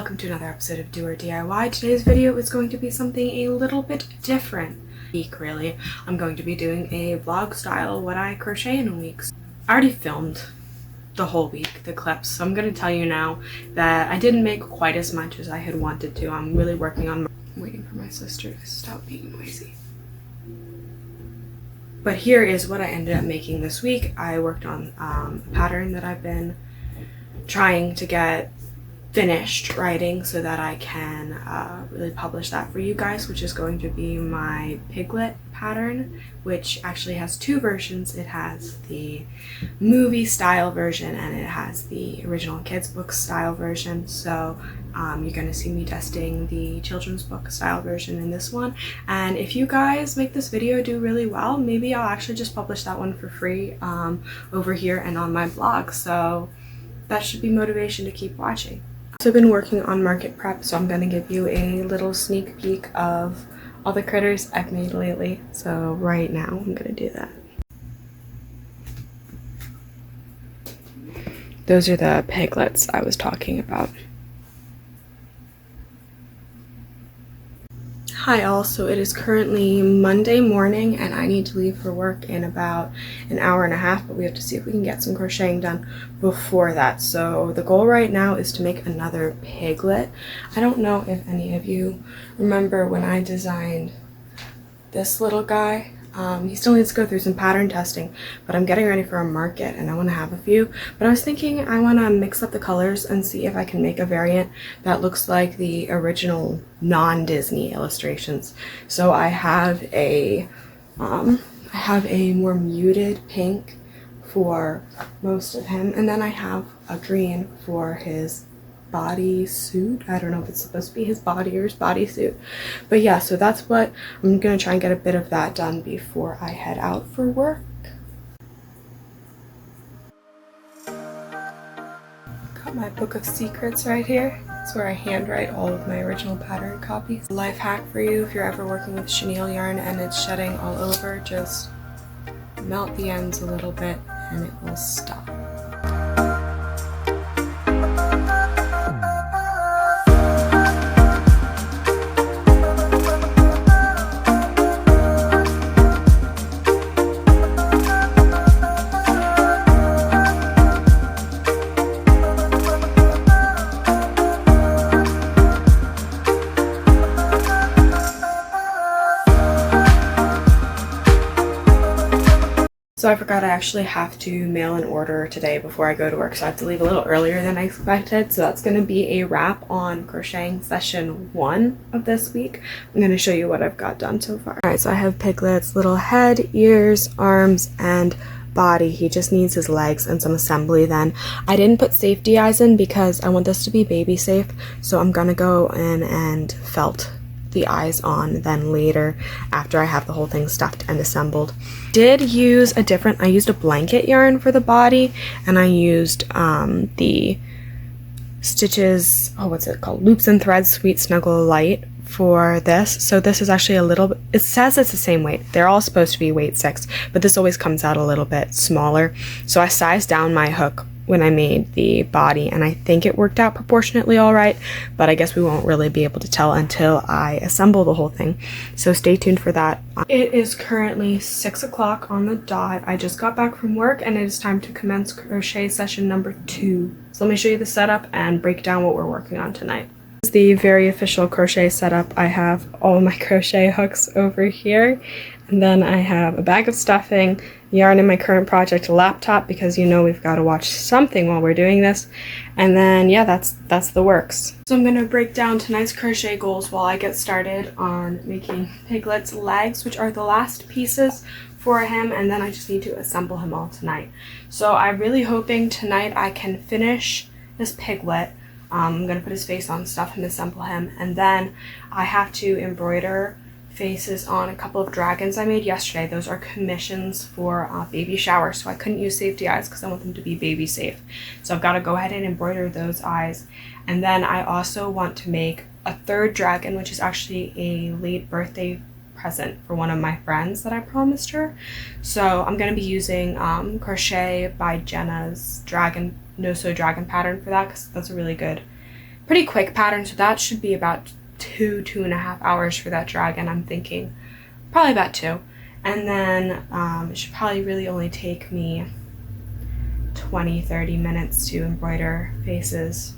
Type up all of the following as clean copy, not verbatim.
welcome to another episode of Do or DIY. Today's video is going to be something a little bit different. Really, I'm going to be doing a vlog style what I crochet in a week. I already filmed the whole week, the clips, so I'm going to tell you now that I didn't make quite as much as I had wanted to. I'm really working on waiting for my sister to stop being noisy. But here is what I ended up making this week. I worked on a pattern that I've been trying to get finished writing so that I can really publish that for you guys, which is going to be my Piglet pattern, which actually has two versions. It has the movie style version and it has the original kids book style version. So you're going to see me testing the children's book style version in this one, and if you guys make this video do really well, maybe I'll actually just publish that one for free over here and on my blog, so that should be motivation to keep watching. I've also been working on market prep, so I'm going to give you a little sneak peek of all the critters I've made lately. So right now I'm going to do that. Those are the piglets I was talking about. Hi all, so it is currently Monday morning and I need to leave for work in about an hour and a half, but we have to see if we can get some crocheting done before that. So the goal right now is to make another piglet. I don't know if any of you remember when I designed this little guy. He still needs to go through some pattern testing, but I'm getting ready for a market and I want to have a few. But I was thinking I want to mix up the colors and see if I can make a variant that looks like the original non-Disney illustrations. So I have a more muted pink for most of him, and then I have a green for his body suit. I don't know if it's supposed to be his body or his bodysuit, but yeah, so that's what I'm gonna try and get a bit of that done before I head out for work. Got my book of secrets right here. It's where I handwrite all of my original pattern copies. Life hack for you: if you're ever working with chenille yarn and it's shedding all over, just melt the ends a little bit and it will stop. So I forgot I actually have to mail an order today before I go to work, so I have to leave a little earlier than I expected. So that's going to be a wrap on crocheting session 1 of this week. I'm going to show you what I've got done so far. Alright, so I have Piglet's little head, ears, arms, and body. He just needs his legs and some assembly then. I didn't put safety eyes in because I want this to be baby safe, so I'm going to go in and felt the eyes on then later after I have the whole thing stuffed and assembled. I used a blanket yarn for the body, and I used the Stitches, what's it called, Loops and Threads Sweet Snuggle Light for this. So this is actually a little bit, it says it's the same weight. They're all supposed to be weight 6, but this always comes out a little bit smaller. So I sized down my hook when I made the body, and I think it worked out proportionately all right, but I guess we won't really be able to tell until I assemble the whole thing. So stay tuned for that. It is currently 6 o'clock on the dot. I just got back from work and it is time to commence crochet session number 2. So let me show you the setup and break down what we're working on tonight. This is the very official crochet setup. I have all my crochet hooks over here, and then I have a bag of stuffing, yarn in my current project laptop, because you know we've got to watch something while we're doing this, and then yeah, that's the works. So I'm going to break down tonight's crochet goals while I get started on making Piglet's legs, which are the last pieces for him, and then I just need to assemble him all tonight. So I'm really hoping tonight I can finish this Piglet. I'm going to put his face on, stuff him, assemble him, and then I have to embroider faces on a couple of dragons I made yesterday. Those are commissions for baby shower, so I couldn't use safety eyes because I want them to be baby safe. So I've got to go ahead and embroider those eyes. And then I also want to make a third dragon, which is actually a late birthday present for one of my friends that I promised her. So I'm going to be using Crochet by Jenna's dragon no-sew dragon pattern for that, because that's a really good pretty quick pattern, so that should be about 2.5 hours for that dragon. I'm thinking probably about 2. And then it should probably really only take me 20-30 minutes to embroider faces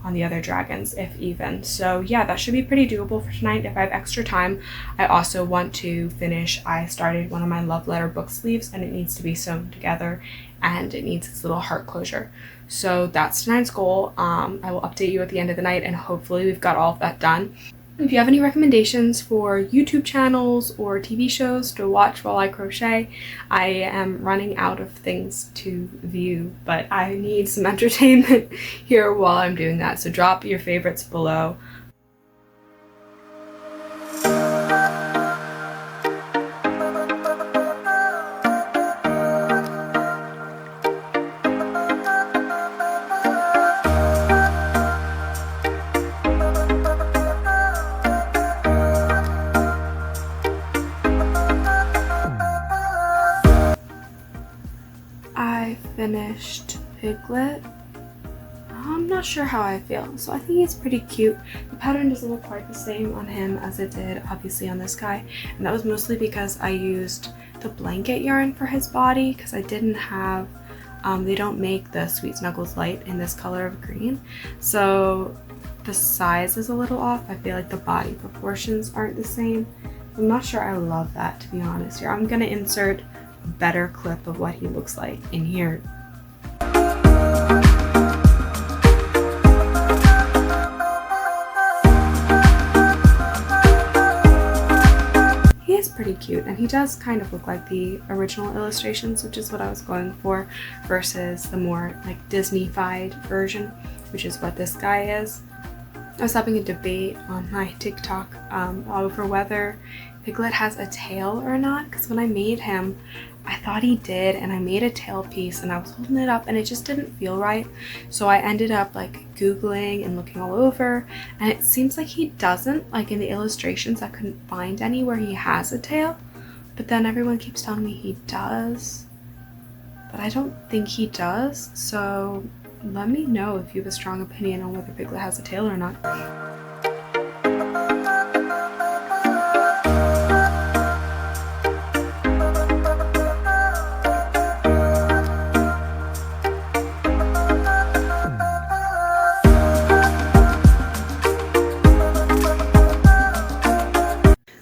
on the other dragons, if even. So yeah, that should be pretty doable for tonight if I have extra time. I also want to finish, I started one of my love letter book sleeves and it needs to be sewn together and it needs its little heart closure. So that's tonight's goal. I will update you at the end of the night and hopefully we've got all of that done. If you have any recommendations for YouTube channels or TV shows to watch while I crochet, I am running out of things to view, but I need some entertainment here while I'm doing that. So drop your favorites below. I finished Piglet. I'm not sure how I feel, so I think he's pretty cute. The pattern doesn't look quite the same on him as it did obviously on this guy, and that was mostly because I used the blanket yarn for his body because I didn't have, they don't make the Sweet Snuggles Light in this color of green, so the size is a little off. I feel like the body proportions aren't the same. I'm not sure I love that, to be honest. Here, I'm gonna insert a better clip of what he looks like in here. He is pretty cute and he does kind of look like the original illustrations, which is what I was going for, versus the more like Disney-fied version, which is what this guy is. I was having a debate on my TikTok over whether Piglet has a tail or not, because when I made him, I thought he did, and I made a tail piece and I was holding it up and it just didn't feel right. So I ended up like Googling and looking all over, and it seems like he doesn't. Like in the illustrations, I couldn't find any where he has a tail, but then everyone keeps telling me he does, but I don't think he does. So let me know if you have a strong opinion on whether Piglet has a tail or not.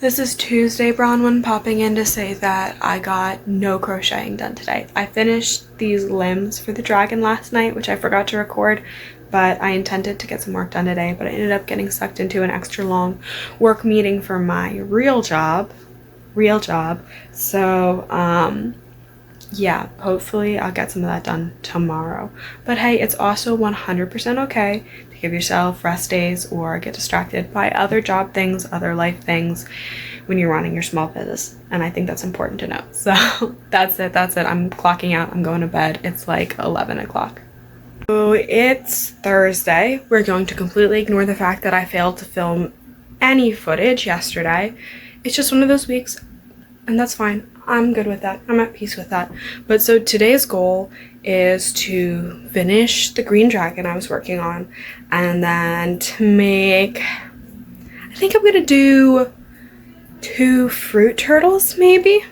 This is Tuesday, Bronwyn popping in to say that I got no crocheting done today. I finished these limbs for the dragon last night, which I forgot to record, but I intended to get some work done today, but I ended up getting sucked into an extra long work meeting for my real job. So, yeah, hopefully I'll get some of that done tomorrow. But hey, it's also 100% okay to give yourself rest days or get distracted by other job things, other life things when you're running your small business. And I think that's important to know. So that's it. I'm clocking out. I'm going to bed. It's like 11 o'clock. So it's Thursday. We're going to completely ignore the fact that I failed to film any footage yesterday. It's just one of those weeks, and that's fine. I'm good with that. I'm at peace with that. But so today's goal is to finish the green dragon I was working on, and then to make, I think I'm gonna do 2 fruit turtles maybe,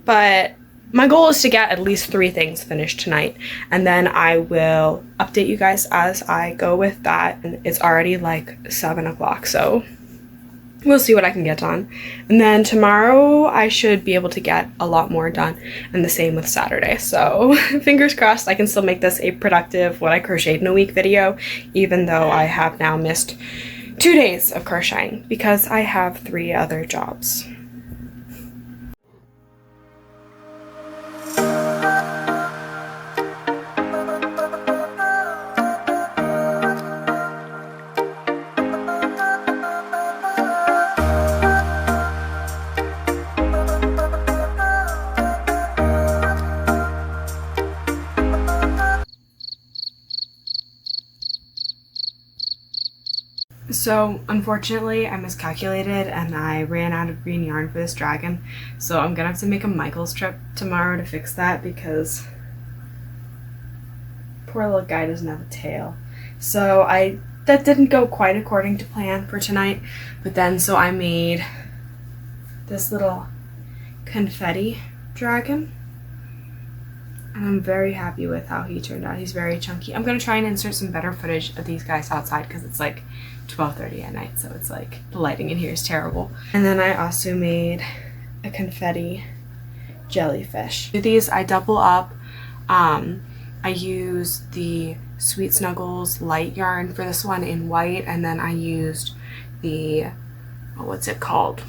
but my goal is to get at least 3 things finished tonight, and then I will update you guys as I go with that. And it's already like 7 o'clock, so we'll see what I can get done. And then tomorrow I should be able to get a lot more done, and the same with Saturday. So fingers crossed I can still make this a productive what I crocheted in a week video, even though I have now missed 2 days of crocheting because I have 3 other jobs. So unfortunately I miscalculated and I ran out of green yarn for this dragon, so I'm gonna have to make a Michael's trip tomorrow to fix that because poor little guy doesn't have a tail. So I that didn't go quite according to plan for tonight, but then so I made this little confetti dragon, and I'm very happy with how he turned out. He's very chunky. I'm gonna try and insert some better footage of these guys outside because it's like 12:30 at night, so it's like the lighting in here is terrible. And then I also made a confetti jellyfish. For these I double up. I use the Sweet Snuggles light yarn for this one in white, and then I used the, what's it called?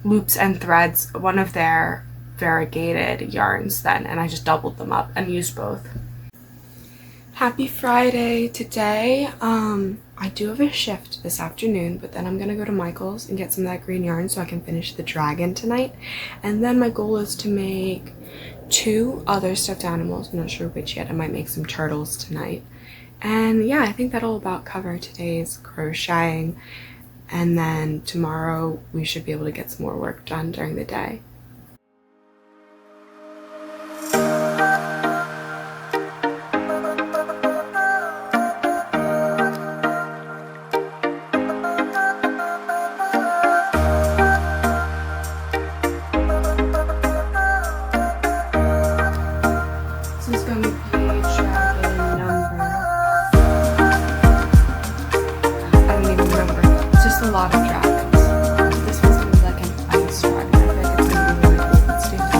Loops and Threads, one of their variegated yarns then, and I just doubled them up and used both. Happy Friday today. I do have a shift this afternoon, but then I'm gonna go to Michael's and get some of that green yarn so I can finish the dragon tonight. And then my goal is to make 2 other stuffed animals. I'm not sure which yet. I might make some turtles tonight. And yeah, I think that'll about cover today's crocheting. And then tomorrow we should be able to get some more work done during the day. A lot of dragons. This one's gonna be like an ice dragon. I feel like it's gonna be really cool. Let's do that.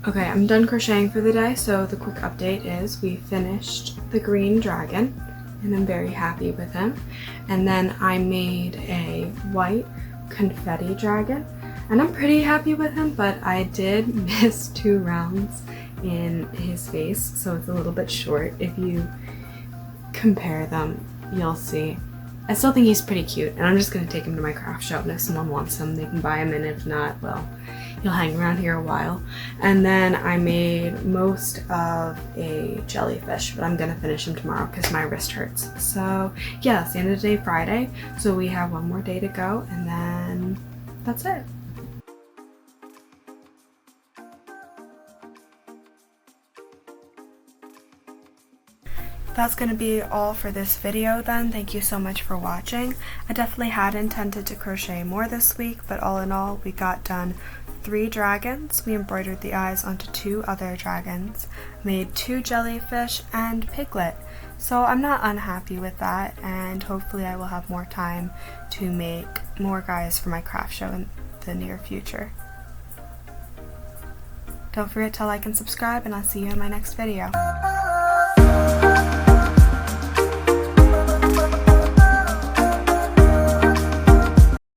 Okay, I'm done crocheting for the day, so the quick update is we finished the green dragon and I'm very happy with him. And then I made a white confetti dragon and I'm pretty happy with him, but I did miss 2 rounds in his face, so it's a little bit short. If you compare them, you'll see. I still think he's pretty cute, and I'm just gonna take him to my craft show, and if someone wants him, they can buy him, and if not, well, he'll hang around here a while. And then I made most of a jellyfish, but I'm gonna finish him tomorrow because my wrist hurts. So yeah, that's the end of the day, Friday. So we have one more day to go, and then that's it. That's going to be all for this video then. Thank you so much for watching. I definitely had intended to crochet more this week, but all in all, we got done 3 dragons. We embroidered the eyes onto 2 other dragons, made 2 jellyfish, and Piglet. So I'm not unhappy with that, and hopefully I will have more time to make more guys for my craft show in the near future. Don't forget to like and subscribe, and I'll see you in my next video.